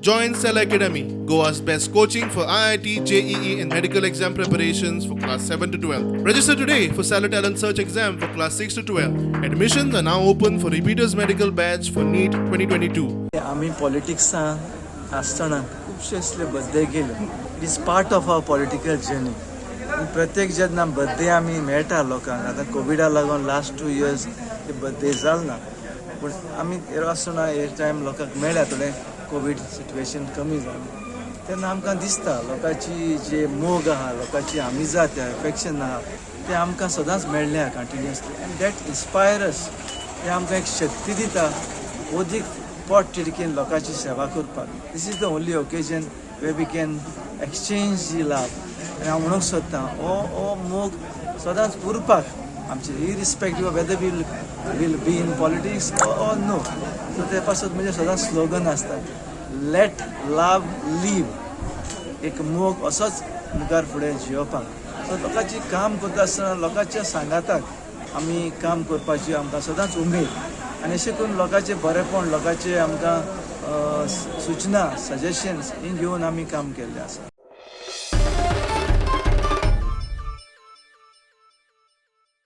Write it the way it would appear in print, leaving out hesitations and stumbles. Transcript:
Join Cell Academy, Goa's best coaching for IIT, JEE, and medical exam preparations for class 7 to 12. Register today for Cell Talent Search exam for class 6 to 12. Admissions are now open for repeaters medical batch for NEET 2022. आम्ही पॉलिटिक्सान आसतना खुबशे असले birthday गेले. It is part of our political journey. प्रत्येक जेन्ना birthday आमी मेळटा लोकांक, आतां कोविडा लागून लास्ट 2 years ते बर्थडे जालना, पूण आमी आसतना हे टायम लोकांक मेळ्ळ्या थोडें कोवीड सिट्युएशन कमी जालें तेन्ना आमकां दिसता लोकांची जे मोग आहा, लोकांची आमिजात आहा, एफेक्शन आहा, ते आमकां सदांच मेळ्ळें कंटिन्युअसली. एंड दॅट इन्स्पायर अस. ते आमकां एक शक्ती दिता अदीक पोट तिडकीन लोकांची सेवा करपाक. This is the only occasion way we can exchange जी लव. आनी हांव म्हणूंक सोदतां हो मोग सदांच उरपाक आमचे irrespective of whether will be in politics or no. So ते पासून म्हणजे सदांच स्लोगन आसता, लेट लव लीव. एक मोग असोच मुखार फुडें जियोवपाक. सो लोकांची काम करता आसतना लोकांच्या सांगाताक आमी काम करपाची आमकां सदांच उमेद. आनी अशें करून लोकांचें बरेंपण, लोकांचे आमकां सुचना, सजेशन्स ही घेवन आमी काम केल्लें आसा.